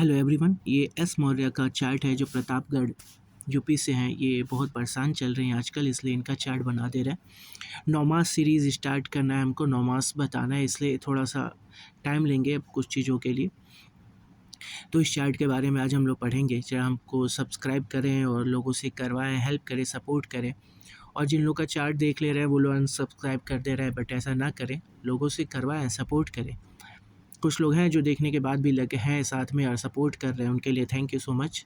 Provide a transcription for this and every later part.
Hello everyone, ये S Maurya का chart है जो प्रतापगढ़ यूपी से हैं। ये बहुत परेशान चल रहे हैं आजकल, इसलिए इनका चार्ट बना दे रहे हैं। 9 मास सीरीज़ स्टार्ट करना है हमको, 9 मास बताना है, इसलिए थोड़ा सा टाइम लेंगे अब कुछ चीज़ों के लिए। तो इस चार्ट के बारे में आज हम लोग पढ़ेंगे। चाहे हमको सब्सक्राइब करें और लोगों से करवाएं, हेल्प करें, सपोर्ट करें। और जिन लोग का चार्ट देख ले रहे हैं वो लोग अनसब्सक्राइब कर दे रहे हैं, बट ऐसा ना करें, लोगों से करवाएं, सपोर्ट करें। कुछ लोग हैं जो देखने के बाद भी लगे हैं साथ में और सपोर्ट कर रहे हैं, उनके लिए थैंक यू सो मच।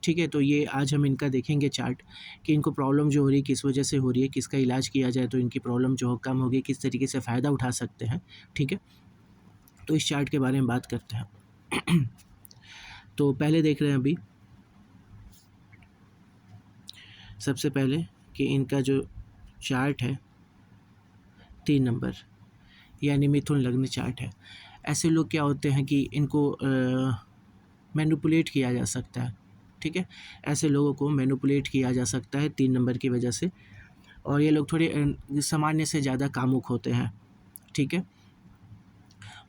ठीक है, तो ये आज हम इनका देखेंगे चार्ट कि इनको प्रॉब्लम जो हो रही है किस वजह से हो रही है, किसका इलाज किया जाए तो इनकी प्रॉब्लम जो हो कम होगी, किस तरीके से फ़ायदा उठा सकते हैं। ठीक है, तो इस चार्ट के बारे में बात करते हैं। तो पहले देख रहे हैं अभी सबसे पहले कि इनका जो चार्ट है 3 नंबर यानी मिथुन लग्न चार्ट है। ऐसे लोग क्या होते हैं कि इनको मैनिपुलेट किया जा सकता है। ठीक है, ऐसे लोगों को मैनिपुलेट किया जा सकता है 3 नंबर की वजह से, और ये लोग थोड़े सामान्य से ज़्यादा कामुक होते हैं। ठीक है,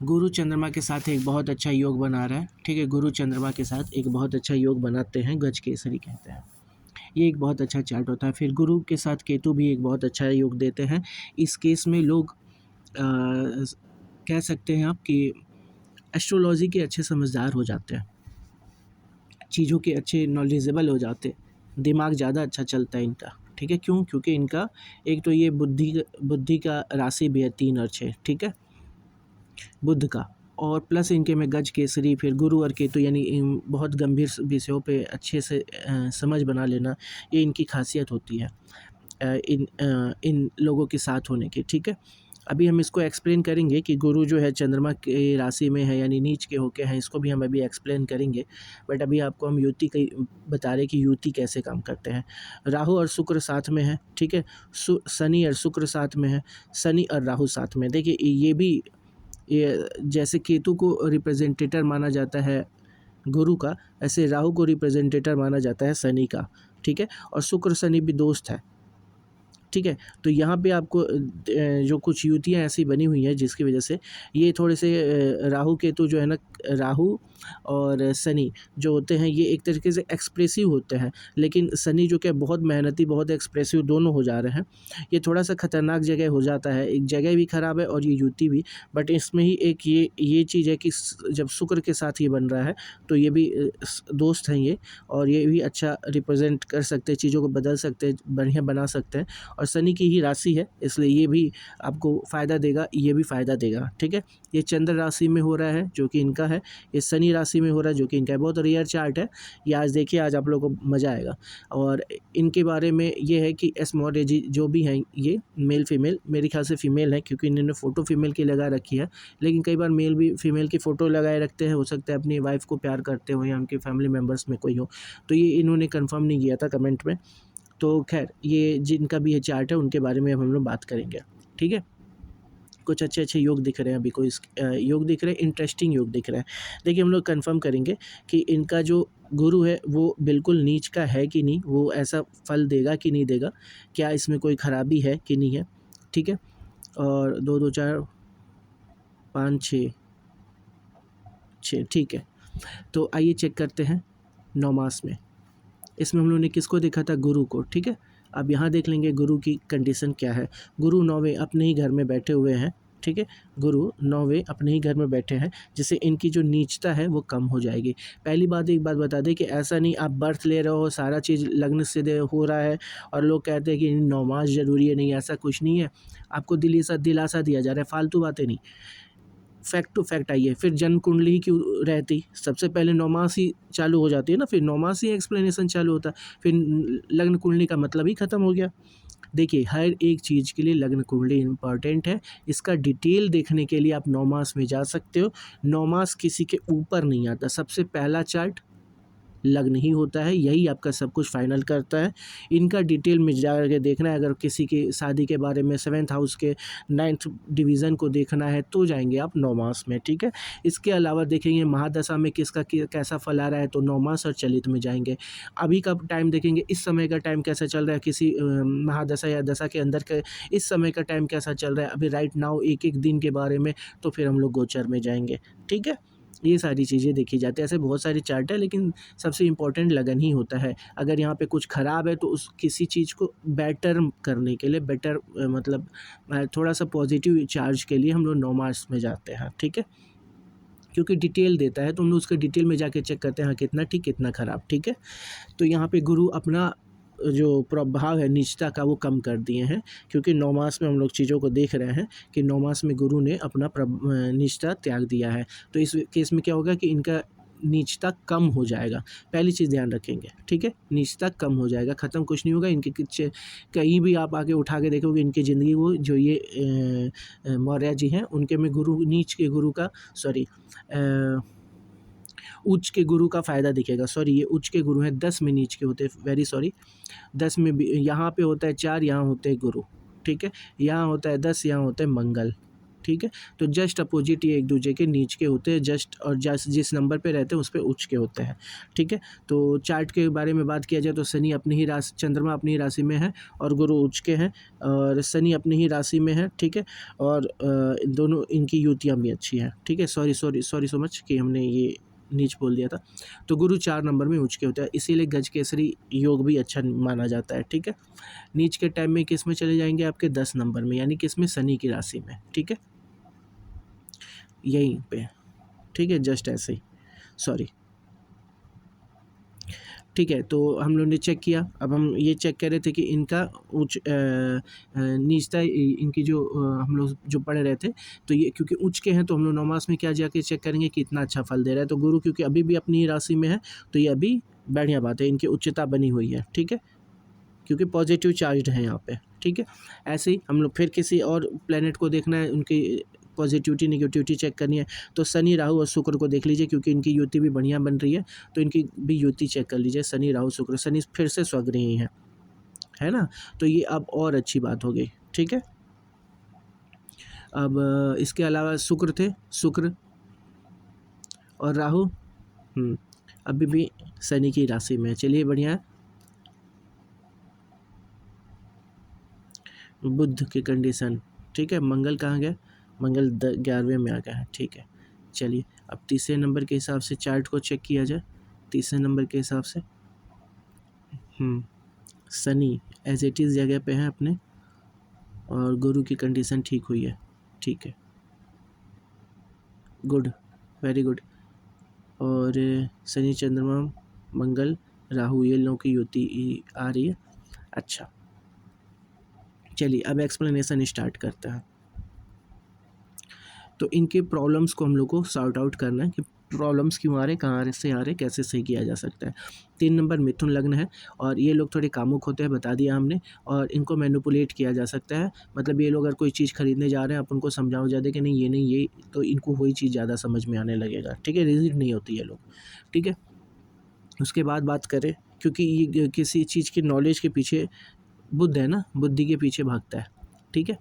गुरु चंद्रमा के साथ एक बहुत अच्छा योग बना रहा है। ठीक है, गुरु चंद्रमा के साथ एक बहुत अच्छा योग बनाते हैं, गज केसरी कहते हैं। ये एक बहुत अच्छा चार्ट होता है। फिर गुरु के साथ केतु भी एक बहुत अच्छा योग देते हैं। इस केस में लोग कह सकते हैं आप कि एस्ट्रोलॉजी के अच्छे समझदार हो जाते हैं, चीज़ों के अच्छे नॉलेजेबल हो जाते, दिमाग ज़्यादा अच्छा चलता है इनका। ठीक है, क्यों? क्योंकि इनका एक तो ये बुद्धि का राशि भी है 3 और 6। ठीक है, बुध का, और प्लस इनके में गज केसरी, फिर गुरु और केतु, यानी बहुत गंभीर विषयों पे अच्छे से समझ बना लेना, ये इनकी खासियत होती है इन लोगों के साथ होने की। ठीक है, अभी हम इसको एक्सप्लेन करेंगे कि गुरु जो है चंद्रमा के राशि में है यानी नीच के होके हैं, इसको भी हम अभी एक्सप्लेन करेंगे। बट अभी आपको हम युति की बता रहे कि युति कैसे काम करते हैं। राहु और शुक्र साथ में है। ठीक है, शनि और शुक्र साथ में है, शनि और राहु साथ में। देखिए ये जैसे केतु को रिप्रेजेंटेटर माना जाता है गुरु का, ऐसे राहु को रिप्रेजेंटेटर माना जाता है शनि का। ठीक है, और शुक्र शनि भी दोस्त है। ठीक है, तो यहाँ पे आपको जो कुछ युतियाँ ऐसी बनी हुई हैं जिसकी वजह से ये थोड़े से राहु केतु जो है ना, राहु और शनि जो होते हैं ये एक तरीके से एक्सप्रेसिव होते हैं, लेकिन शनि जो कि बहुत मेहनती, बहुत एक्सप्रेसिव दोनों हो जा रहे हैं। ये थोड़ा सा खतरनाक जगह हो जाता है, एक जगह भी ख़राब है और ये युति भी। बट इसमें ही एक ये चीज़ है कि जब शुक्र के साथ ये बन रहा है तो ये भी दोस्त हैं ये, और ये भी अच्छा रिप्रेजेंट कर सकते हैं, चीज़ों को बदल सकते हैं, बढ़िया बना सकते हैं। और शनि की ही राशि है, इसलिए ये भी आपको फ़ायदा देगा, ये भी फ़ायदा देगा। ठीक है, ये चंद्र राशि में हो रहा है जो कि इनका है, ये शनि राशि में हो रहा है जो कि इनका है। बहुत रेयर चार्ट है ये, आज देखिए, आज आप लोगों को मज़ा आएगा। और इनके बारे में ये है कि एस मौर्य जी जो भी हैं, ये मेल फीमेल, मेरे ख्याल से फीमेल है क्योंकि इन्होंने फ़ोटो फीमेल की लगा रखी है, लेकिन कई बार मेल भी फीमेल की फ़ोटो लगाए रखते हैं। हो सकता है अपनी वाइफ को प्यार करते हो या उनके फैमिली मेम्बर्स में कोई हो, तो ये इन्होंने कन्फर्म नहीं किया था कमेंट में। तो खैर, ये जिनका भी ये चार्ट है उनके बारे में हम लोग बात करेंगे। ठीक है, कुछ अच्छे अच्छे योग दिख रहे हैं अभी, कोई योग दिख रहे हैं, इंटरेस्टिंग योग दिख रहे हैं। देखिए, हम लोग कंफर्म करेंगे कि इनका जो गुरु है वो बिल्कुल नीच का है कि नहीं, वो ऐसा फल देगा कि नहीं देगा, क्या इसमें कोई खराबी है कि नहीं है। ठीक है, और 2 2 4 5 6 6, ठीक है। तो आइए चेक करते हैं 9 मास में। इसमें हम लोगों ने किसको देखा था? गुरु को। ठीक है, अब यहाँ देख लेंगे गुरु की कंडीशन क्या है। गुरु 9वें अपने ही घर में बैठे हुए हैं। ठीक है, गुरु 9वें अपने ही घर में बैठे हैं, जिससे इनकी जो नीचता है वो कम हो जाएगी। पहली बात, एक बात बता दें कि ऐसा नहीं आप बर्थ ले रहे हो, सारा चीज़ लग्न से हो रहा है और लोग कहते हैं कि 9 मास ज़रूरी है। नहीं, ऐसा कुछ नहीं है। आपको दिलासा दिया जा रहा है, फालतू बातें नहीं। फैक्ट टू फैक्ट आइए। फिर जन्म कुंडली ही क्यों रहती? सबसे पहले 9 मास ही चालू हो जाती है ना, फिर 9 मास ही एक्सप्लेनेशन चालू होता है, फिर लग्न कुंडली का मतलब ही ख़त्म हो गया। देखिए, हर एक चीज़ के लिए लग्न कुंडली इम्पॉर्टेंट है। इसका डिटेल देखने के लिए आप 9 मास में जा सकते हो। 9 मास किसी के ऊपर नहीं आता। सबसे पहला चार्ट लग्न ही होता है, यही आपका सब कुछ फाइनल करता है। इनका डिटेल में जा के देखना है। अगर किसी की शादी के बारे में 7th हाउस के 9th डिवीज़न को देखना है तो जाएंगे आप 9 मास में। ठीक है, इसके अलावा देखेंगे महादशा में किसका कैसा फल आ रहा है तो 9 मास और चलित में जाएंगे। अभी का टाइम देखेंगे, इस समय का टाइम कैसा चल रहा है, किसी महादशा या दशा के अंदर का इस समय का टाइम कैसा चल रहा है अभी राइट नाउ, एक एक दिन के बारे में, तो फिर हम लोग गोचर में जाएंगे। ठीक है, ये सारी चीज़ें देखी जाती है। ऐसे बहुत सारे चार्ट है, लेकिन सबसे इम्पोर्टेंट लगन ही होता है। अगर यहाँ पे कुछ ख़राब है तो उस किसी चीज़ को बेटर करने के लिए, बेटर मतलब थोड़ा सा पॉजिटिव चार्ज के लिए हम लोग 9 मार्क्स में जाते हैं, ठीक है। क्योंकि डिटेल देता है तो हम लोग उसके डिटेल में जाके चेक करते हैं, हाँ कितना ठीक कितना ख़राब, ठीक है। तो यहाँ पे गुरु अपना जो प्रभाव है निजता का वो कम कर दिए हैं, क्योंकि 9 मास में हम लोग चीज़ों को देख रहे हैं कि 9 मास में गुरु ने अपना निजता त्याग दिया है। तो इस केस में क्या होगा कि इनका निजता कम हो जाएगा। पहली चीज़ ध्यान रखेंगे, ठीक है, निजता कम हो जाएगा, ख़त्म कुछ नहीं होगा। इनके कुछ कहीं भी आप आगे उठा के देखोगे इनकी ज़िंदगी को, जो ये मौर्य जी हैं उनके में गुरु नीच के गुरु का उच्च के गुरु का फ़ायदा दिखेगा। सॉरी, ये उच्च के गुरु हैं, 10 में नीच के होते हैं, वेरी सॉरी। 10 में भी यहाँ पे होता है 4, यहाँ होते हैं गुरु, ठीक है। यहाँ होता है 10, यहाँ होता है मंगल, ठीक है। तो जस्ट अपोजिट ये एक दूसरे के नीच के होते हैं, जस्ट, और जिस नंबर पे रहते हैं उस पे उच्च के होते हैं, ठीक है। तो चार्ट के बारे में बात किया जाए तो शनि अपनी ही राशि, चंद्रमा अपनी ही राशि में है और गुरु उच्च के हैं, और शनि अपनी ही राशि में है, ठीक है। और दोनों इनकी युतियाँ भी अच्छी हैं, ठीक है। सॉरी सो मच कि हमने ये नीच बोल दिया था। तो गुरु 4 नंबर में उच्च के होता है, इसीलिए गज केसरी योग भी अच्छा माना जाता है, ठीक है। नीच के टाइम में किस में चले जाएंगे, आपके 10 नंबर में, यानी किस में, शनि की राशि में, ठीक है, यहीं पे, ठीक है, जस्ट ऐसे ही, सॉरी, ठीक है। तो हम लोग ने चेक किया। अब हम ये चेक कर रहे थे कि इनका उच्च नीचता इनकी जो हम लोग जो पढ़ रहे थे, तो ये क्योंकि उच्च के हैं तो हम लोग 9 मास में क्या जाके चेक करेंगे कि इतना अच्छा फल दे रहा है। तो गुरु क्योंकि अभी भी अपनी ही राशि में है, तो ये अभी बढ़िया बात है, इनकी उच्चता बनी हुई है, ठीक है, क्योंकि पॉजिटिव चार्ज है यहाँ पे, ठीक है। ऐसे ही हम लोग फिर किसी और प्लेनेट को देखना है, उनकी पॉजिटिविटी नेगेटिविटी चेक करनी है, तो शनि राहु और शुक्र को देख लीजिए, क्योंकि इनकी युति भी बढ़िया बन रही है, तो इनकी भी युति चेक कर लीजिए। शनि राहु शुक्र, शनि फिर से स्वग्रही है ना, तो ये अब और अच्छी बात हो गई, ठीक है। अब इसके अलावा शुक्र थे, शुक्र और राहु अभी भी शनि की राशि में, चलिए बढ़िया है। बुध की कंडीशन, ठीक है। मंगल कहाँ गया, मंगल 11वें में आ गया है, ठीक है। चलिए अब तीसरे नंबर के हिसाब से चार्ट को चेक किया जाए। तीसरे नंबर के हिसाब से शनि एज इट इज़ जगह पे है अपने, और गुरु की कंडीशन ठीक हुई है, ठीक है, गुड, वेरी गुड। और शनि चंद्रमा मंगल राहु ये लोगों की युति आ रही है, अच्छा। चलिए अब एक्सप्लेनेशन स्टार्ट करते हैं। तो इनके प्रॉब्लम्स को हम लोग को सॉर्ट आउट करना है कि प्रॉब्लम्स क्यों आ रहे, कहाँ से आ रहे, कैसे सही किया जा सकता है। 3 नंबर मिथुन लग्न है, और ये लोग थोड़े कामुक होते हैं, बता दिया हमने, और इनको मैनिपुलेट किया जा सकता है। मतलब ये लोग अगर कोई चीज़ खरीदने जा रहे हैं, आप उनको समझाओ ज़्यादा कि नहीं ये नहीं ये, तो इनको वही चीज़ ज़्यादा समझ में आने लगेगा, ठीक है। रिजिड नहीं होती ये लोग, ठीक है। उसके बाद बात करें, क्योंकि ये किसी चीज़ की नॉलेज के पीछे बुद्ध है ना, बुद्धि के पीछे भागता है, ठीक है।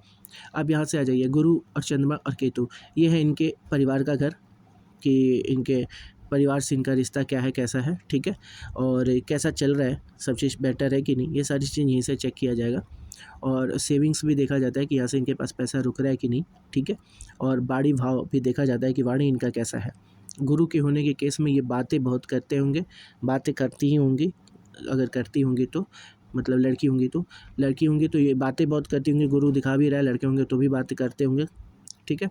अब यहाँ से आ जाइए, गुरु और चंद्रमा और केतु, ये है इनके परिवार का घर, कि इनके परिवार से इनका रिश्ता क्या है, कैसा है, ठीक है, और कैसा चल रहा है, सब चीज़ बेटर है कि नहीं, ये सारी चीज़ यहीं से चेक किया जाएगा। और सेविंग्स भी देखा जाता है कि यहाँ से इनके पास पैसा रुक रहा है कि नहीं, ठीक है। और वाणी भाव भी देखा जाता है कि वाणी इनका कैसा है। गुरु के होने के केस में ये बातें बहुत करते होंगे, बातें करती ही होंगी, अगर करती होंगी तो, मतलब लड़की होंगी तो ये बातें बहुत करती होंगी, गुरु दिखा भी रहा है, लड़के होंगे तो भी बातें करते होंगे, ठीक है।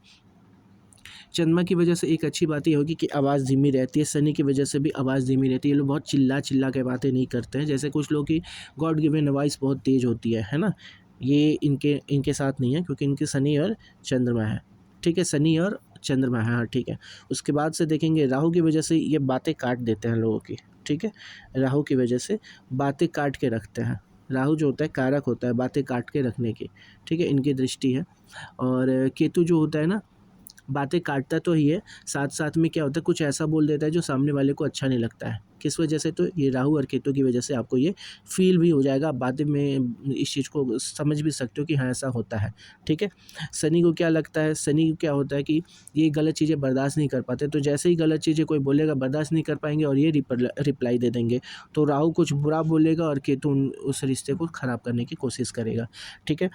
चंद्रमा की वजह से एक अच्छी बात ये होगी कि आवाज़ धीमी रहती है, शनि की वजह से भी आवाज़ धीमी रहती है। ये लोग बहुत चिल्ला चिल्ला के बातें नहीं करते हैं, जैसे कुछ लोग की गॉड गिवन वॉइस बहुत तेज़ होती है ना, ये इनके साथ नहीं है, क्योंकि इनके शनि और चंद्रमा है, ठीक है, शनि और चंद्रमा है, हाँ ठीक है। उसके बाद से देखेंगे राहु की वजह से ये बातें काट देते हैं लोगों की, ठीक है। राहु की वजह से बातें काट के रखते हैं, राहु जो होता है कारक होता है बातें काट के रखने की, ठीक है, इनकी दृष्टि है। और केतु जो होता है ना, बातें काटता तो ही है, साथ साथ में क्या होता है, कुछ ऐसा बोल देता है जो सामने वाले को अच्छा नहीं लगता है। किस वजह से, तो ये राहु और केतु की वजह से आपको ये फील भी हो जाएगा, आप बाद में इस चीज़ को समझ भी सकते हो कि हाँ ऐसा होता है, ठीक है। शनि को क्या लगता है, शनि को क्या होता है कि ये गलत चीज़ें बर्दाश्त नहीं कर पाते, तो जैसे ही गलत चीज़ें कोई बोलेगा बर्दाश्त नहीं कर पाएंगे और ये रिप्लाई दे देंगे, तो राहु कुछ बुरा बोलेगा और केतु उस रिश्ते को ख़राब करने की कोशिश करेगा, ठीक है।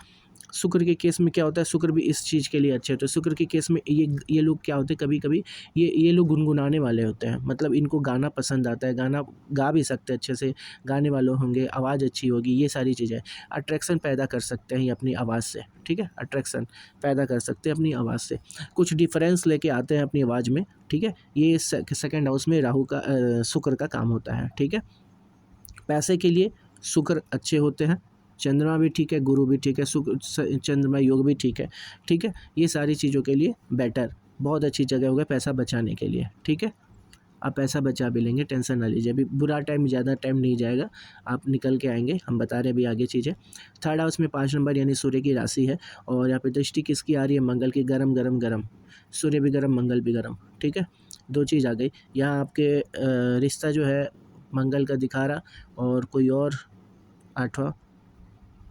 शुक्र के केस में क्या होता है, शुक्र भी इस चीज़ के लिए अच्छे होते हैं। शुक्र के केस में ये लोग क्या होते हैं, कभी कभी ये लोग गुनगुनाने वाले होते हैं, मतलब इनको गाना पसंद आता है, गाना गा भी सकते हैं अच्छे से, गाने वाले होंगे, आवाज़ अच्छी होगी, ये सारी चीज़ें अट्रैक्शन पैदा कर सकते हैं ये अपनी आवाज़ से, ठीक है, अट्रैक्शन पैदा कर सकते हैं अपनी आवाज़ से, कुछ डिफरेंस लेके आते हैं अपनी आवाज़ में, ठीक है। ये सेकंड हाउस में राहु का शुक्र का काम होता है, ठीक है। पैसे के लिए शुक्र अच्छे होते हैं, चंद्रमा भी ठीक है, गुरु भी ठीक है, शुक्र चंद्रमा योग भी ठीक है, ठीक है। ये सारी चीज़ों के लिए बेटर, बहुत अच्छी जगह होगा पैसा बचाने के लिए, ठीक है। आप पैसा बचा भी लेंगे, टेंशन ना लीजिए, अभी बुरा टाइम, ज़्यादा टाइम नहीं जाएगा, आप निकल के आएंगे, हम बता रहे हैं अभी आगे चीज़ें। थर्ड हाउस में 5 नंबर यानी सूर्य की राशि है, और यहाँ पे दृष्टि किसकी आ रही है, मंगल की, गरम गरम गरम, सूर्य भी गरम मंगल भी गरम, ठीक है। दो चीज़ आ गई यहाँ आपके, रिश्ता जो है मंगल का दिखा रहा, और कोई और 8वां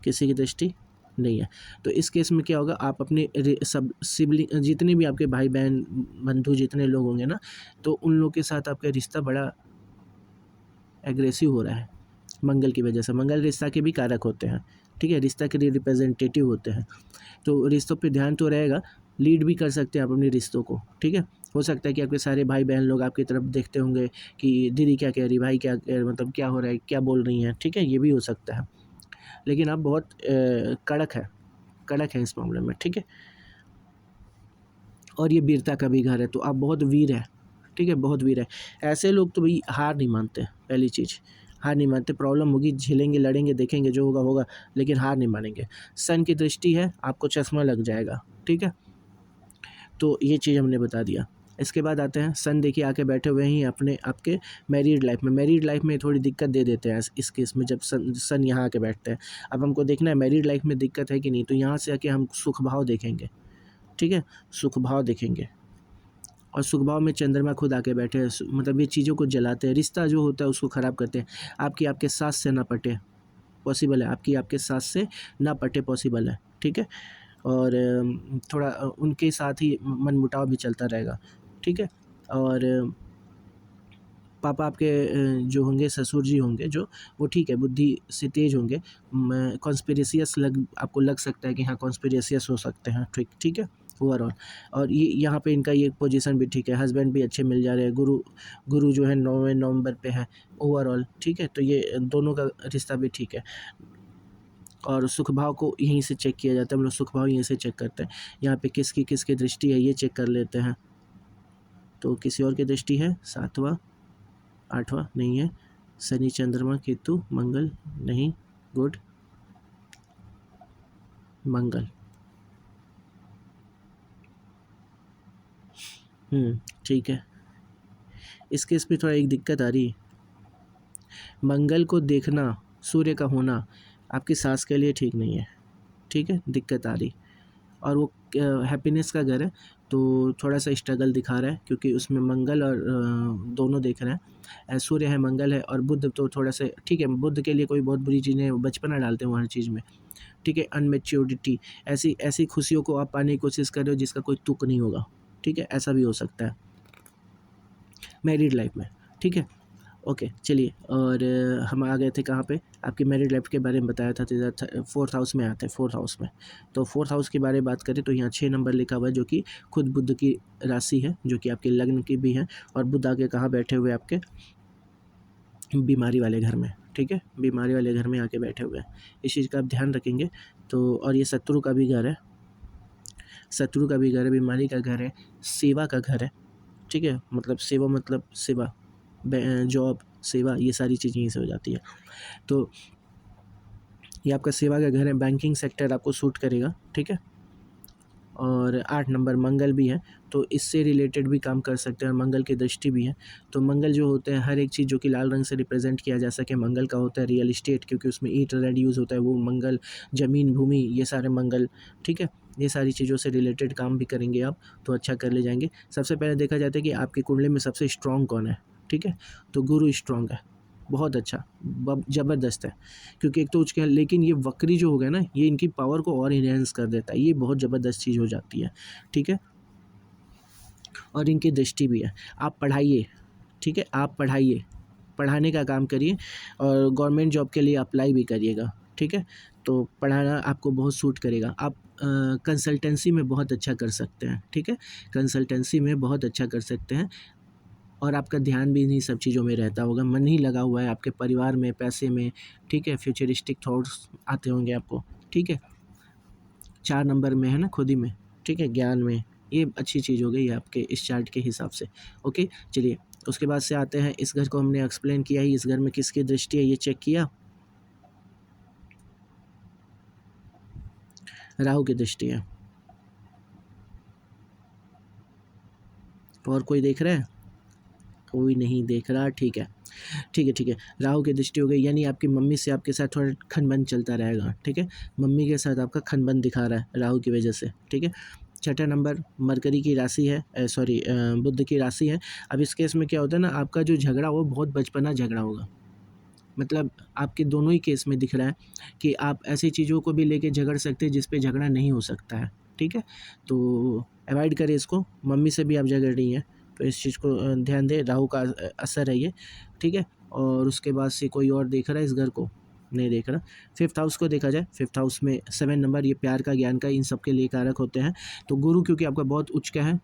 किसी की दृष्टि नहीं है। तो इस केस में क्या होगा, आप अपने सब सिबलिंग, जितने भी आपके भाई बहन बंधु जितने लोग होंगे ना, तो उन लोग के साथ आपका रिश्ता बड़ा एग्रेसिव हो रहा है मंगल की वजह से। मंगल रिश्ता के भी कारक होते हैं, ठीक है, रिश्ता के लिए रिप्रेजेंटेटिव होते हैं, तो रिश्तों पे ध्यान तो रहेगा, लीड भी कर सकते हैं आप अपने रिश्तों को, ठीक है। हो सकता है कि आपके सारे भाई बहन लोग आपकी तरफ देखते होंगे कि दीदी क्या कह रही, भाई क्या मतलब क्या हो रहा है, क्या बोल रही हैं, ठीक है, ये भी हो सकता है। लेकिन आप बहुत कड़क है इस मामले में, ठीक है। और ये वीरता का भी घर है, तो आप बहुत वीर है, ठीक है, बहुत वीर है। ऐसे लोग तो भाई हार नहीं मानते, पहली चीज़ हार नहीं मानते, प्रॉब्लम होगी झेलेंगे, लड़ेंगे, देखेंगे जो होगा होगा, लेकिन हार नहीं मानेंगे। सन की दृष्टि है, आपको चश्मा लग जाएगा, ठीक है। तो ये चीज़ हमने बता दिया। इसके बाद आते हैं, सन देखिए आके बैठे हुए हैं अपने आपके मैरिड लाइफ में। मैरिड लाइफ में थोड़ी दिक्कत दे देते हैं इस केस में, जब सन यहाँ आके बैठते हैं। अब हमको देखना है मैरिड लाइफ में दिक्कत है कि नहीं, तो यहाँ से आके हम सुख भाव देखेंगे, ठीक है, सुख भाव देखेंगे। और सुख भाव में चंद्रमा खुद आके बैठे हैं, मतलब ये चीज़ों को जलाते हैं, रिश्ता जो होता है उसको ख़राब करते हैं। आपके सास से ना पटे, पॉसिबल है, आपके सास से ना पटे, पॉसिबल है, ठीक है। और थोड़ा उनके साथ ही मनमुटाव भी चलता रहेगा, ठीक है। और पापा आपके जो होंगे, ससुर जी होंगे जो, वो ठीक है, बुद्धि से तेज होंगे, कॉन्स्पिरेसियस आपको लग सकता है कि हाँ कॉन्स्पिरेसियस हो सकते हैं, ठीक, ठीक है, ओवरऑल। और ये यहाँ पे इनका ये पोजीशन भी ठीक है, हस्बैंड भी अच्छे मिल जा रहे हैं, गुरु जो है 9वें नवंबर पे है ओवरऑल, ठीक है। तो ये दोनों का रिश्ता भी ठीक है। और सुख भाव को यहीं से चेक किया जाता है, हम लोग सुख भाव यहीं से चेक करते हैं। यहाँ पे किसकी दृष्टि है ये चेक कर लेते हैं। तो किसी और की दृष्टि है, 7वां 8वां नहीं है, शनि चंद्रमा केतु मंगल नहीं, गुड, मंगल, ठीक है। इस केस में थोड़ा एक दिक्कत आ रही है, मंगल को देखना, सूर्य का होना आपकी सास के लिए ठीक नहीं है, ठीक है, दिक्कत आ रही। और वो हैप्पीनेस का घर है, तो थोड़ा सा स्ट्रगल दिखा रहा है, क्योंकि उसमें मंगल और दोनों देख रहे हैं, सूर्य है, मंगल है, और बुध तो थोड़ा सा ठीक है। बुध के लिए कोई बहुत बुरी चीज़ें बचपना डालते हैं वो हर चीज़ में, ठीक है। अनमेच्योरिटी, ऐसी ऐसी खुशियों को आप पाने की कोशिश कर रहे हो जिसका कोई तुक नहीं होगा, ठीक है, ऐसा भी हो सकता है मैरिड लाइफ में, ठीक है। ओके चलिए, और हम आ गए थे कहाँ पे, आपकी मैरिड लाइफ के बारे में बताया था, 4th हाउस में आते हैं, 4th हाउस में। तो 4th हाउस के बारे में बात करें तो यहाँ 6 नंबर लिखा हुआ है, जो कि खुद बुध की राशि है, जो कि आपके लग्न की भी है। और बुध आके कहाँ बैठे हुए आपके, बीमारी वाले घर में, ठीक है, बीमारी वाले घर में आके बैठे हुए हैं, इस चीज़ का आप ध्यान रखेंगे। तो और ये शत्रु का भी घर है, शत्रु का भी घर है, बीमारी का घर है, सेवा का घर है, ठीक है, मतलब सेवा, मतलब सेवा, जॉब, सेवा, ये सारी चीज़ें यहीं से हो जाती है। तो ये आपका सेवा का घर है, बैंकिंग सेक्टर आपको सूट करेगा, ठीक है। और 8 नंबर मंगल भी है, तो इससे रिलेटेड भी काम कर सकते हैं, और मंगल की दृष्टि भी है। तो मंगल जो होते हैं, हर एक चीज़ जो कि लाल रंग से रिप्रेजेंट किया जा सके, मंगल का होता है। रियल इस्टेट, क्योंकि उसमें ईंट रेड यूज़ होता है, वो मंगल, ज़मीन भूमि, ये सारे मंगल, ठीक है। ये सारी चीज़ों से रिलेटेड काम भी करेंगे आप, तो अच्छा कर ले जाएंगे। सबसे पहले देखा जाता है कि आपकी कुंडली में सबसे स्ट्रॉन्ग कौन है, ठीक है। तो गुरु स्ट्रॉन्ग है, बहुत अच्छा, ज़बरदस्त है, क्योंकि एक तो उसके, लेकिन ये वक्री जो हो गया ना, ये इनकी पावर को और इन्हेंस कर देता है, ये बहुत ज़बरदस्त चीज़ हो जाती है, ठीक है। और इनकी दृष्टि भी है। आप पढ़ाइए, ठीक है, आप पढ़ाइए, पढ़ाने का काम करिए, और गवर्नमेंट जॉब के लिए अप्लाई भी करिएगा, ठीक है। तो पढ़ाना आपको बहुत सूट करेगा। आप कंसल्टेंसी में बहुत अच्छा कर सकते हैं, ठीक है, कंसल्टेंसी में बहुत अच्छा कर सकते हैं और आपका ध्यान भी इन्हीं सब चीज़ों में रहता होगा, मन ही लगा हुआ है आपके परिवार में, पैसे में, ठीक है, फ्यूचरिस्टिक थॉट्स आते होंगे आपको, ठीक है। 4 नंबर में है ना खुद ही में, ठीक है, ज्ञान में, ये अच्छी चीज़ हो गई आपके इस चार्ट के हिसाब से। ओके, चलिए उसके बाद से आते हैं, इस घर को हमने एक्सप्लेन किया ही, इस घर में किसकी दृष्टि है ये चेक किया, राहु की दृष्टि है। और कोई देख रहा है? कोई नहीं देख रहा, ठीक है, ठीक है, ठीक है, राहु की दृष्टि हो गई, यानी आपकी मम्मी से आपके साथ थोड़ा खनबन चलता रहेगा, ठीक है, मम्मी के साथ आपका खनबन दिखा रहा है राहु की वजह से, ठीक है। छठा नंबर मरकरी की राशि है, सॉरी बुध की राशि है। अब इस केस में क्या होता है ना, आपका जो झगड़ा हो बहुत बचपना झगड़ा होगा, मतलब आपके दोनों ही केस में दिख रहा है कि आप ऐसी चीज़ों को भी लेके झगड़ सकते हैं जिस पे झगड़ा नहीं हो सकता है, ठीक है, तो अवॉइड करें इसको। मम्मी से भी आप झगड़ रही हैं तो इस चीज़ को ध्यान दें, राहु का असर है ये, ठीक है। और उसके बाद से कोई और देख रहा है इस घर को? नहीं देख रहा। फिफ्थ हाउस को देखा जाए, फिफ्थ हाउस में 7 नंबर, ये प्यार का, ज्ञान का, इन सब के लिए कारक होते हैं। तो गुरु क्योंकि आपका बहुत उच्च का है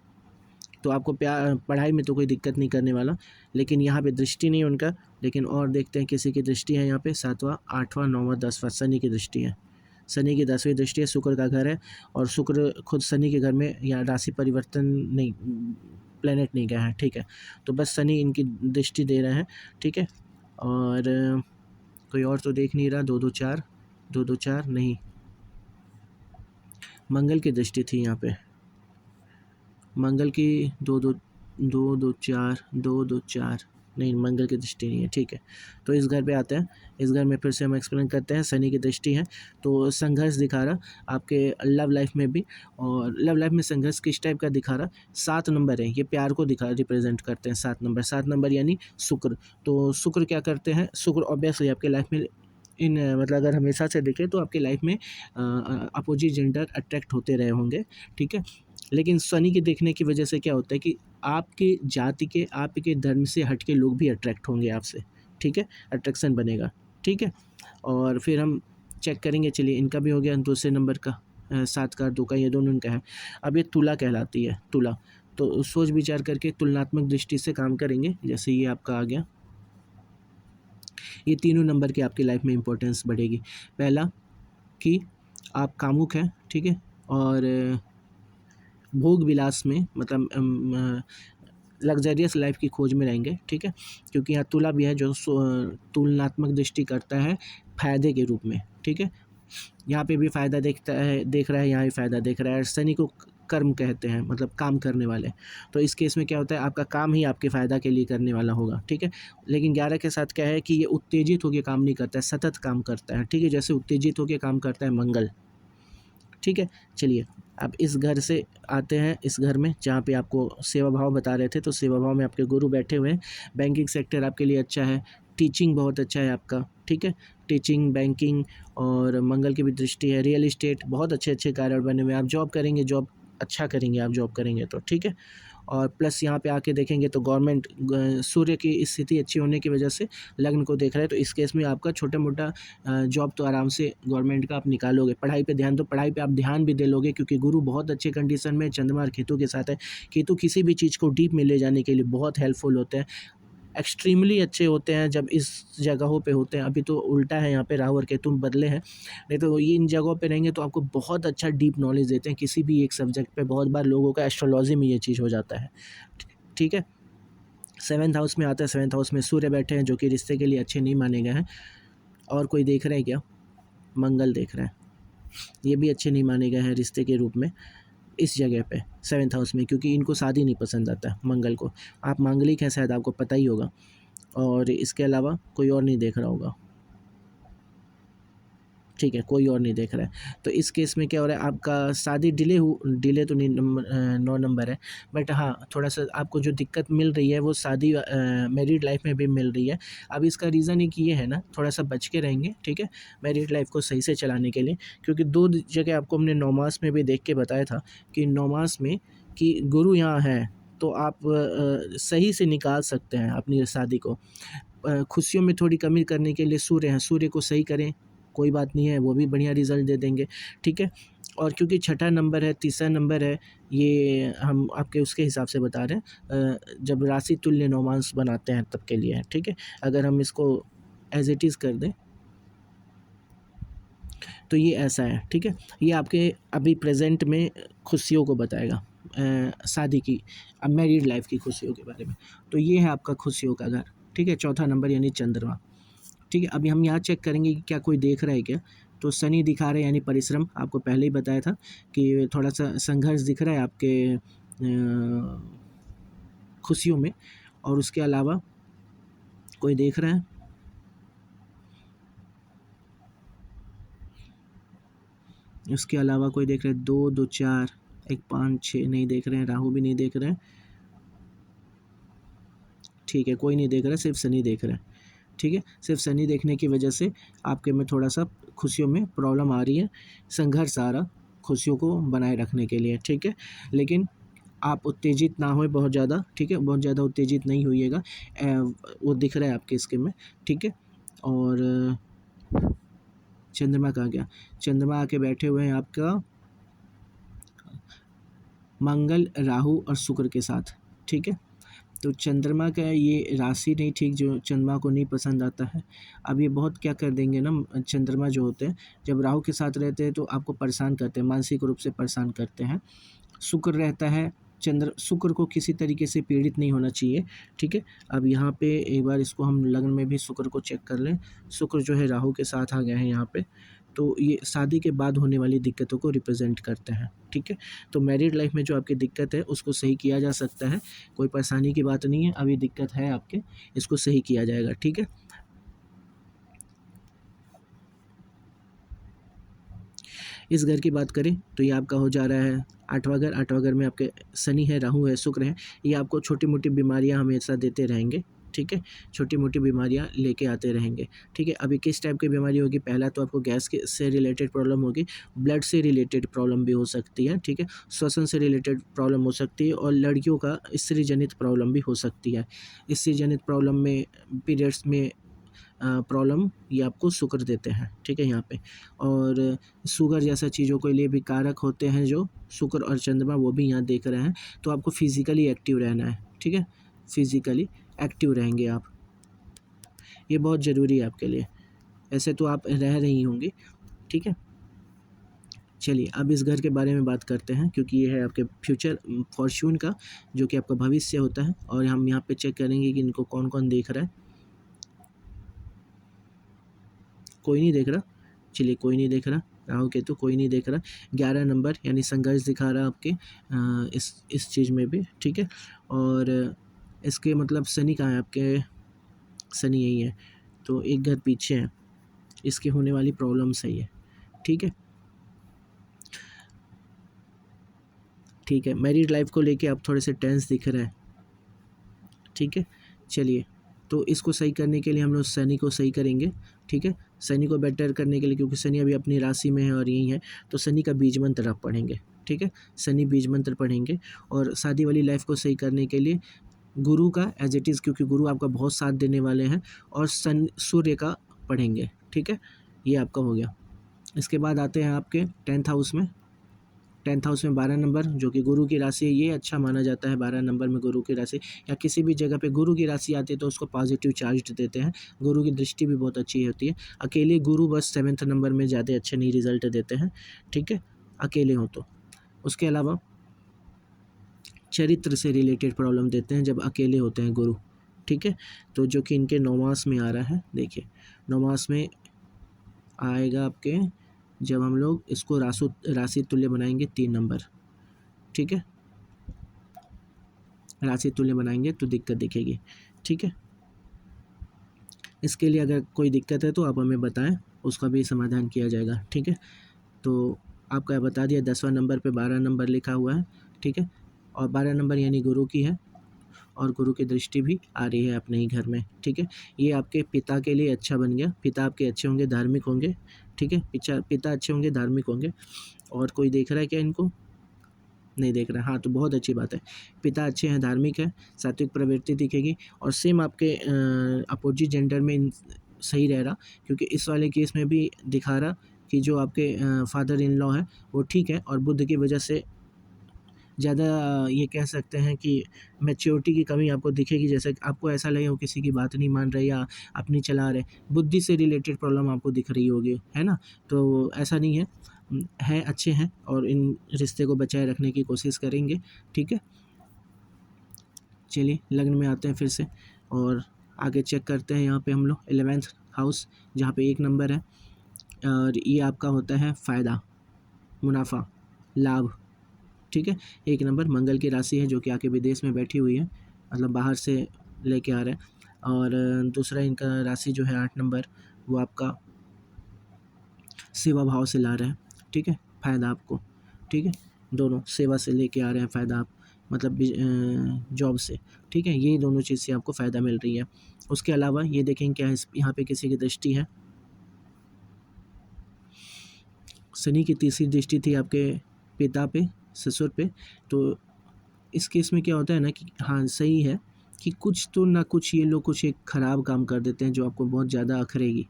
तो आपको प्यार पढ़ाई में तो कोई दिक्कत नहीं करने वाला, लेकिन यहाँ पे दृष्टि नहीं है उनका। लेकिन और देखते हैं किसी की दृष्टि है यहाँ पे, 7वां, 8वां, 9वां, 10वां, शनि की दृष्टि है। शनि की 10वीं दृष्टि है, शुक्र का घर है और शुक्र खुद शनि के घर में, या राशि परिवर्तन नहीं, प्लेनेट नहीं गया है, ठीक है। तो बस शनि इनकी दृष्टि दे रहे हैं, ठीक है। और कोई और तो देख नहीं रहा, 2-2-4, 2-2-4 नहीं, मंगल की दृष्टि थी यहाँ पे, मंगल की 2-2-4, 2-2-4 नहीं, मंगल की दृष्टि नहीं है, ठीक है। तो इस घर पे आते हैं, इस घर में फिर से हम एक्सप्लेन करते हैं, शनि की दृष्टि है तो संघर्ष दिखा रहा आपके लव लाइफ में भी, और लव लाइफ में संघर्ष किस टाइप का दिखा रहा, 7 नंबर है, ये प्यार को रिप्रेजेंट करते हैं, 7 नंबर, 7 नंबर यानी शुक्र। तो शुक्र क्या करते हैं, शुक्र ऑब्वियसली आपके लाइफ में मतलब अगर हमेशा से देखें तो आपके लाइफ में अपोजिट जेंडर अट्रैक्ट होते रहे होंगे, ठीक है। लेकिन शनि के देखने की वजह से क्या होता है कि आपके जाति के, आपके धर्म से हट के लोग भी अट्रैक्ट होंगे आपसे, ठीक है, अट्रैक्शन बनेगा, ठीक है। और फिर हम चेक करेंगे, चलिए इनका भी हो गया दूसरे नंबर का, 7 का 2 का, ये दोनों इनका है। अब ये तुला कहलाती है, तुला, तो सोच विचार करके तुलनात्मक दृष्टि से काम करेंगे। जैसे ये आपका आ गया, ये तीनों नंबर की आपकी लाइफ में इंपॉर्टेंस बढ़ेगी। पहला कि आप कामुक हैं, ठीक है, और भोग विलास में, मतलब लग्जरियस लाइफ की खोज में रहेंगे, ठीक है, क्योंकि यहाँ तुला भी है जो तुलनात्मक दृष्टि करता है फायदे के रूप में, ठीक है। यहाँ पे भी फ़ायदा देखता है, देख रहा है, यहाँ भी फ़ायदा देख रहा है। शनि को कर्म कहते हैं, मतलब काम करने वाले, तो इस केस में क्या होता है, आपका काम ही आपके फ़ायदा के लिए करने वाला होगा, ठीक है। लेकिन 11 के साथ क्या है कि ये उत्तेजित होकर काम नहीं करता है, सतत काम करता है, ठीक है, जैसे उत्तेजित होकर काम करता है मंगल, ठीक है। चलिए अब इस घर से आते हैं, इस घर में जहाँ पे आपको सेवा भाव बता रहे थे, तो सेवा भाव में आपके गुरु बैठे हुए हैं। बैंकिंग सेक्टर आपके लिए अच्छा है, टीचिंग बहुत अच्छा है आपका, ठीक है, टीचिंग, बैंकिंग, और मंगल की भी दृष्टि है। रियल इस्टेट, बहुत अच्छे अच्छे कार्य बने हुए हैं, आप जॉब करेंगे, जॉब अच्छा करेंगे, आप जॉब करेंगे तो, ठीक है। और प्लस यहाँ पे आके देखेंगे तो गवर्नमेंट, सूर्य की स्थिति अच्छी होने की वजह से लग्न को देख रहा है, तो इस केस में आपका छोटा मोटा जॉब तो आराम से गवर्नमेंट का आप निकालोगे। पढ़ाई पे ध्यान दो, पढ़ाई पे आप ध्यान भी दे लोगे, क्योंकि गुरु बहुत अच्छे कंडीशन में चंद्रमा और केतु के साथ है। केतु किसी भी चीज़ को डीप में ले जाने के लिए बहुत हेल्पफुल होते हैं, एक्सट्रीमली अच्छे होते हैं जब इस जगहों पे होते हैं। अभी तो उल्टा है, यहाँ पे राहु और केतु बदले हैं, नहीं तो ये इन जगहों पे रहेंगे तो आपको बहुत अच्छा डीप नॉलेज देते हैं किसी भी एक सब्जेक्ट पे। बहुत बार लोगों का एस्ट्रोलॉजी में ये चीज़ हो जाता है, ठीक है। 7th हाउस में आता है, 7th हाउस में सूर्य बैठे हैं जो कि रिश्ते के लिए अच्छे नहीं माने गए हैं। और कोई देख रहे हैं क्या? मंगल देख रहे हैं, ये भी अच्छे नहीं माने गए हैं रिश्ते के रूप में इस जगह पे 7th हाउस में, क्योंकि इनको शादी नहीं पसंद आता मंगल को। आप मांगलिक हैं शायद, आपको पता ही होगा, और इसके अलावा कोई और नहीं देख रहा होगा, ठीक है, कोई और नहीं देख रहा है। तो इस केस में क्या हो रहा है, आपका शादी डिले तो नहीं, 9 नंबर है, बट हाँ थोड़ा सा आपको जो दिक्कत मिल रही है वो शादी मैरिड लाइफ में भी मिल रही है। अब इसका रीज़न एक ये है ना, थोड़ा सा बच के रहेंगे, ठीक है, मैरिड लाइफ को सही से चलाने के लिए, क्योंकि 2 जगह आपको हमने 9 मास में भी देख के बताया था कि 9 मास में कि गुरु यहाँ है, तो आप सही से निकाल सकते हैं अपनी शादी को। खुशियों में थोड़ी कमी करने के लिए सूर्य हैं, सूर्य को सही करें, कोई बात नहीं है, वो भी बढ़िया रिज़ल्ट दे देंगे, ठीक है। और क्योंकि छठा नंबर है, तीसरा नंबर है, ये हम आपके उसके हिसाब से बता रहे हैं, जब राशि तुल्य नौमांस बनाते हैं तब के लिए है, ठीक है। अगर हम इसको एज इट इज़ कर दें तो ये ऐसा है, ठीक है। ये आपके अभी प्रेजेंट में खुशियों को बताएगा, शादी की, अब मैरिड लाइफ की खुशियों के बारे में। तो ये है आपका खुशियों का घर, ठीक है, चौथा नंबर यानी चंद्रमा, ठीक है। अभी हम यहाँ चेक करेंगे कि क्या कोई देख रहा है क्या। तो शनि दिखा रहे हैं यानी परिश्रम, आपको पहले ही बताया था कि थोड़ा सा संघर्ष दिख रहा है आपके खुशियों में। और उसके अलावा कोई देख रहा है, उसके अलावा कोई देख रहे हैं, 2 2 4 1 5 6 नहीं देख रहे हैं, राहु भी नहीं देख रहे हैं, ठीक है, कोई नहीं देख रहा है, सिर्फ शनि देख रहा है, ठीक है। सिर्फ शनि देखने की वजह से आपके में थोड़ा सा खुशियों में प्रॉब्लम आ रही है, संघर्ष आ रहा खुशियों को बनाए रखने के लिए, ठीक है। लेकिन आप उत्तेजित ना होए बहुत ज़्यादा, ठीक है, बहुत ज़्यादा उत्तेजित नहीं होइएगा, वो दिख रहा है आपके इसके में, ठीक है। और चंद्रमा कहाँ गया, चंद्रमा आके बैठे हुए हैं आपका मंगल, राहु और शुक्र के साथ, ठीक है। तो चंद्रमा का ये राशि नहीं ठीक, जो चंद्रमा को नहीं पसंद आता है। अब ये बहुत क्या कर देंगे ना, चंद्रमा जो होते हैं जब राहु के साथ रहते हैं तो आपको परेशान करते हैं, मानसिक रूप से परेशान करते हैं। शुक्र रहता है, शुक्र को किसी तरीके से पीड़ित नहीं होना चाहिए, ठीक है। अब यहाँ पे एक बार इसको हम लग्न में भी शुक्र को चेक कर लें। शुक्र जो है राहु के साथ आ गए हैं यहाँ पे, तो ये शादी के बाद होने वाली दिक्कतों को रिप्रेजेंट करते हैं, ठीक है। तो मैरिड लाइफ में जो आपकी दिक्कत है उसको सही किया जा सकता है, कोई परेशानी की बात नहीं है। अभी दिक्कत है आपके, इसको सही किया जाएगा, ठीक है। इस घर की बात करें तो ये आपका हो जा रहा है आठवां घर। आठवां घर में आपके शनि है, राहु है, शुक्र है। ये आपको छोटी मोटी बीमारियां हमेशा देते रहेंगे, ठीक है, छोटी मोटी बीमारियां लेके आते रहेंगे, ठीक है। अभी किस टाइप की बीमारी होगी, पहला तो आपको गैस के से रिलेटेड प्रॉब्लम होगी, ब्लड से रिलेटेड प्रॉब्लम भी हो सकती है, ठीक है, श्वसन से रिलेटेड प्रॉब्लम हो सकती है, और लड़कियों का स्त्री जनित प्रॉब्लम भी हो सकती है। स्त्री जनित प्रॉब्लम में, पीरियड्स में प्रॉब्लम ये आपको शुक्र देते हैं, ठीक है यहाँ पे। और शुगर जैसा चीज़ों के लिए भी कारक होते हैं जो शुक्र और चंद्रमा, वो भी यहाँ देख रहे हैं। तो आपको फिज़िकली एक्टिव रहना है, ठीक है, फिज़िकली एक्टिव रहेंगे आप, ये बहुत ज़रूरी है आपके लिए। ऐसे तो आप रह रही होंगी, ठीक है। चलिए अब इस घर के बारे में बात करते हैं, क्योंकि ये है आपके फ्यूचर फॉर्च्यून का, जो कि आपका भविष्य होता है। और हम यहाँ पे चेक करेंगे कि इनको कौन कौन देख रहा है। कोई नहीं देख रहा, चलिए कोई नहीं देख रहा, राहु केतु कोई नहीं देख रहा। 11 नंबर यानी संघर्ष दिखा रहा आपके इस चीज़ में भी, ठीक है। और इसके मतलब शनि कहाँ है आपके, शनि यही है, तो एक घर पीछे है, इसके होने वाली प्रॉब्लम सही है, ठीक है, ठीक है। मैरिड लाइफ को लेके आप थोड़े से टेंस दिख रहे हैं, ठीक है। चलिए तो इसको सही करने के लिए हम लोग शनि को सही करेंगे, ठीक है। शनि को बेटर करने के लिए, क्योंकि शनि अभी अपनी राशि में है और यही है, तो शनि का बीज मंत्र आप पढ़ेंगे, ठीक है, शनि बीज मंत्र पढ़ेंगे। और शादी वाली लाइफ को सही करने के लिए गुरु का एज इट इज़, क्योंकि गुरु आपका बहुत साथ देने वाले हैं, और सूर्य का पढ़ेंगे, ठीक है। ये आपका हो गया। इसके बाद आते हैं आपके 10th हाउस में। 10th हाउस में 12 नंबर, जो कि गुरु की राशि है, ये अच्छा माना जाता है। 12 नंबर में गुरु की राशि, या किसी भी जगह पे गुरु की राशि आती है तो उसको पॉजिटिव चार्ज देते हैं। गुरु की दृष्टि भी बहुत अच्छी होती है। अकेले गुरु बस 7th नंबर में ज़्यादा अच्छे नहीं रिजल्ट देते हैं, ठीक है, अकेले हो तो। उसके अलावा चरित्र से रिलेटेड प्रॉब्लम देते हैं जब अकेले होते हैं गुरु, ठीक है। तो जो कि इनके 9 मास में आ रहा है, देखिए 9 मास में आएगा आपके, जब हम लोग इसको राशि तुल्य बनाएंगे 3 नंबर, ठीक है, राशि तुल्य बनाएंगे तो दिक्कत दिखेगी, ठीक है। इसके लिए अगर कोई दिक्कत है तो आप हमें बताएं, उसका भी समाधान किया जाएगा, ठीक है। तो आपका बता दिया 10वां नंबर पे 12 नंबर लिखा हुआ है, ठीक है, और 12 नंबर यानी गुरु की है, और गुरु की दृष्टि भी आ रही है अपने ही घर में, ठीक है। ये आपके पिता के लिए अच्छा बन गया, पिता आपके अच्छे होंगे, धार्मिक होंगे, ठीक है, पिता अच्छे होंगे, धार्मिक होंगे। और कोई देख रहा है क्या इनको, नहीं देख रहा है, हाँ, तो बहुत अच्छी बात है। पिता अच्छे हैं, धार्मिक है, सात्विक प्रवृत्ति दिखेगी। और सेम आपके अपोजिट जेंडर में सही रह रहा, क्योंकि इस वाले केस में भी दिखा रहा कि जो आपके फादर इन लॉ है वो ठीक है, और बुध की वजह से ज़्यादा ये कह सकते हैं कि मैच्योरिटी की कमी आपको दिखेगी, जैसे कि आपको ऐसा लगे वो किसी की बात नहीं मान रहे या अपनी चला रहे, बुद्धि से रिलेटेड प्रॉब्लम आपको दिख रही होगी, है ना। तो ऐसा नहीं है, हैं अच्छे हैं और इन रिश्ते को बचाए रखने की कोशिश करेंगे, ठीक है। चलिए लग्न में आते हैं फिर से और आगे चेक करते हैं। यहाँ पे हम लोग 11th हाउस जहाँ पे 1 नंबर है, और ये आपका होता है फ़ायदा, मुनाफा, लाभ, ठीक है। 1 नंबर मंगल की राशि है जो कि आके विदेश में बैठी हुई है, मतलब बाहर से लेके आ रहे हैं। और दूसरा इनका राशि जो है 8 नंबर, वो आपका सेवा भाव से ला रहे हैं, ठीक है, फ़ायदा आपको, ठीक है। दोनों सेवा से लेके आ रहे हैं फ़ायदा आप, मतलब जॉब से, ठीक है। ये दोनों चीज़ से आपको फ़ायदा मिल रही है। उसके अलावा ये देखें क्या इस यहाँ पे किसी की दृष्टि है, शनि की तीसरी दृष्टि थी आपके पिता पे, ससुर पे। तो इस केस में क्या होता है ना कि हाँ सही है कि कुछ तो ना कुछ ये लोग कुछ एक ख़राब काम कर देते हैं जो आपको बहुत ज़्यादा अखरेगी,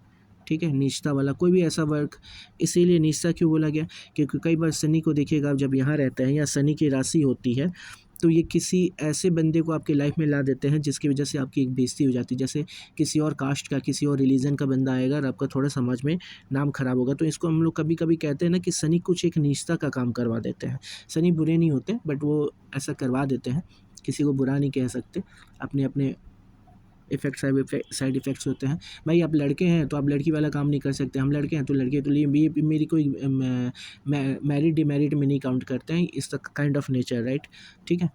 ठीक है। नीचता वाला कोई भी ऐसा वर्क, इसीलिए नीचता क्यों बोला गया, क्योंकि कई बार शनि को देखिएगा आप जब यहाँ रहते हैं या शनि की राशि होती है तो ये किसी ऐसे बंदे को आपकी लाइफ में ला देते हैं जिसकी वजह से आपकी एक बेइज्जती हो जाती है। जैसे किसी और कास्ट का, किसी और रिलीजन का बंदा आएगा और आपका थोड़ा समाज में नाम खराब होगा। तो इसको हम लोग कभी कभी कहते हैं ना कि शनि कुछ एक नीचता का काम करवा देते हैं। शनि बुरे नहीं होते बट वो ऐसा करवा देते हैं, किसी को बुरा नहीं कह सकते, अपने अपने इफेक्ट साइड इफ़ेक्ट्स होते हैं। भाई आप लड़के हैं तो आप लड़की वाला काम नहीं कर सकते, हम लड़के हैं तो लड़के तो लिए भी मेरी कोई मैरिड डिमेरिड में नहीं काउंट करते हैं, इस the kind of nature, right, ठीक है।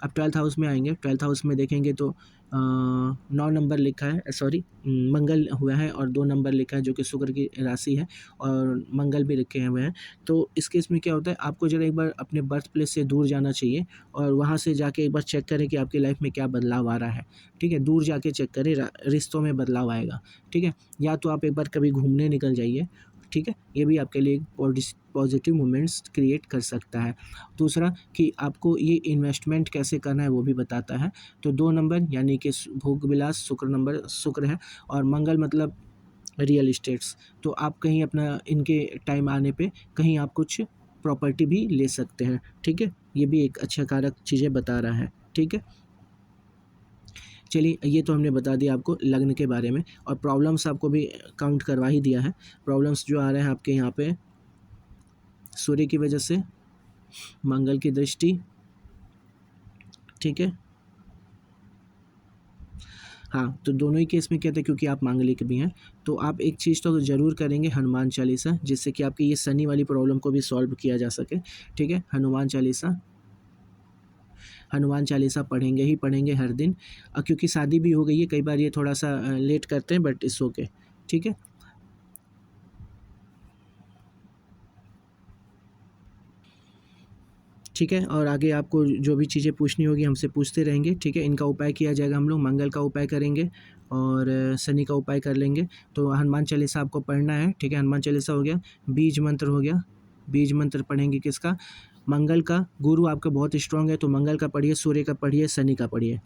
अब 12th हाउस में आएंगे, 12th हाउस में देखेंगे तो 9 नंबर लिखा है, सॉरी मंगल हुआ है, और 2 नंबर लिखा है जो कि शुक्र की राशि है, और मंगल भी लिखे हुए हैं। तो इस केस में क्या होता है, आपको जरा एक बार अपने बर्थ प्लेस से दूर जाना चाहिए और वहाँ से जाके एक बार चेक करें कि आपकी लाइफ में क्या बदलाव आ रहा है, ठीक है। दूर जाके चेक करें, रिश्तों में बदलाव आएगा, ठीक है। या तो आप एक बार कभी घूमने निकल जाइए, ठीक है, ये भी आपके लिए पॉजिटिव मोमेंट्स क्रिएट कर सकता है। दूसरा कि आपको ये इन्वेस्टमेंट कैसे करना है वो भी बताता है। तो 2 नंबर यानी कि भोग विलास, शुक्र नंबर, शुक्र है, और मंगल मतलब रियल इस्टेट्स। तो आप कहीं अपना इनके टाइम आने पे कहीं आप कुछ प्रॉपर्टी भी ले सकते हैं, ठीक है। ये भी एक अच्छा कारक चीज़ें बता रहा है, ठीक है। चलिए ये तो हमने बता दिया आपको लग्न के बारे में, और प्रॉब्लम्स आपको भी काउंट करवा ही दिया है। प्रॉब्लम्स जो आ रहे हैं आपके यहाँ पे सूर्य की वजह से, मंगल की दृष्टि, ठीक है। हाँ, तो दोनों ही केस में क्या था, क्योंकि आप मांगलिक भी हैं तो आप एक चीज़ तो ज़रूर करेंगे, हनुमान चालीसा, जिससे कि आपकी ये शनि वाली प्रॉब्लम को भी सॉल्व किया जा सके, ठीक है। हनुमान चालीसा पढ़ेंगे ही पढ़ेंगे हर दिन। क्योंकि शादी भी हो गई है, कई बार ये थोड़ा सा लेट करते हैं बट इट्स ओके, ठीक है। ठीक है, और आगे आपको जो भी चीज़ें पूछनी होगी हमसे पूछते रहेंगे, ठीक है। इनका उपाय किया जाएगा, हम लोग मंगल का उपाय करेंगे और शनि का उपाय कर लेंगे। तो हनुमान चालीसा आपको पढ़ना है, ठीक है। हनुमान चालीसा हो गया, बीज मंत्र हो गया, बीज मंत्र पढ़ेंगे किसका, मंगल का। गुरु आपका बहुत स्ट्रांग है तो मंगल का पढ़िए, सूर्य का पढ़िए, शनि का पढ़िए,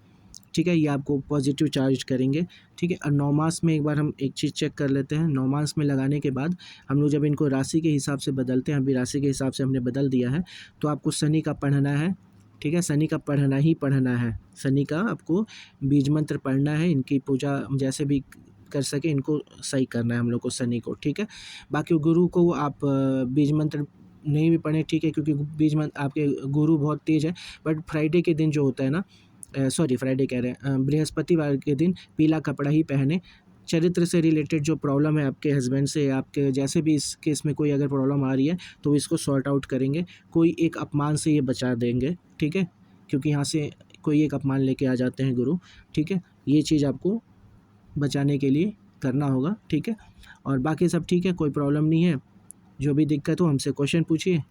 ठीक है। ये आपको पॉजिटिव चार्ज करेंगे, ठीक है। और 9 मास में एक बार हम एक चीज़ चेक कर लेते हैं। 9 मास में लगाने के बाद हम लोग जब इनको राशि के हिसाब से बदलते हैं, अभी राशि के हिसाब से हमने बदल दिया है, तो आपको शनि का पढ़ना है, ठीक है। शनि का पढ़ना ही पढ़ना है, शनि का आपको बीज मंत्र पढ़ना है, इनकी पूजा जैसे भी कर सके इनको सही करना है हम लोग को, शनि को, ठीक है। बाकी गुरु को आप बीज मंत्र नहीं भी पढ़ें, ठीक है, क्योंकि बीज मंत्र आपके गुरु बहुत तेज़ है। बट फ्राइडे के दिन जो होता है ना, सॉरी फ्राइडे कह रहे हैं, बृहस्पतिवार के दिन पीला कपड़ा ही पहने। चरित्र से रिलेटेड जो प्रॉब्लम है आपके हस्बैंड से, आपके जैसे भी इस केस में कोई अगर प्रॉब्लम आ रही है तो इसको सॉर्ट आउट करेंगे, कोई एक अपमान से ये बचा देंगे, ठीक है। क्योंकि यहाँ से कोई एक अपमान लेके आ जाते हैं गुरु, ठीक है। ये चीज़ आपको बचाने के लिए करना होगा, ठीक है। और बाकी सब ठीक है, कोई प्रॉब्लम नहीं है। जो भी दिक्कत हो हमसे क्वेश्चन पूछिए,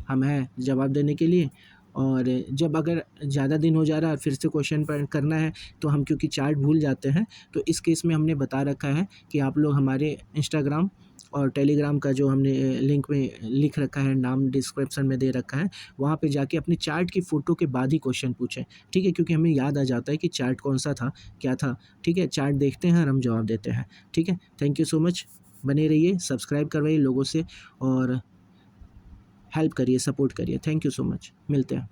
हम हैं जवाब देने के लिए। और जब अगर ज़्यादा दिन हो जा रहा है फिर से क्वेश्चन पर करना है तो हम क्योंकि चार्ट भूल जाते हैं, तो इस केस में हमने बता रखा है कि आप लोग हमारे इंस्टाग्राम और टेलीग्राम का जो हमने लिंक में लिख रखा है, नाम डिस्क्रिप्शन में दे रखा है, वहाँ पे जाके अपने चार्ट की फ़ोटो के बाद ही क्वेश्चन पूछें, ठीक है? क्योंकि हमें याद आ जाता है कि चार्ट कौन-सा था, क्या था, ठीक है? चार्ट देखते हैं और हम जवाब देते हैं, ठीक है? Thank you so much. बने रहिए, सब्सक्राइब करवाइए लोगों से और हेल्प करिए, सपोर्ट करिए। Thank you so much. मिलते हैं।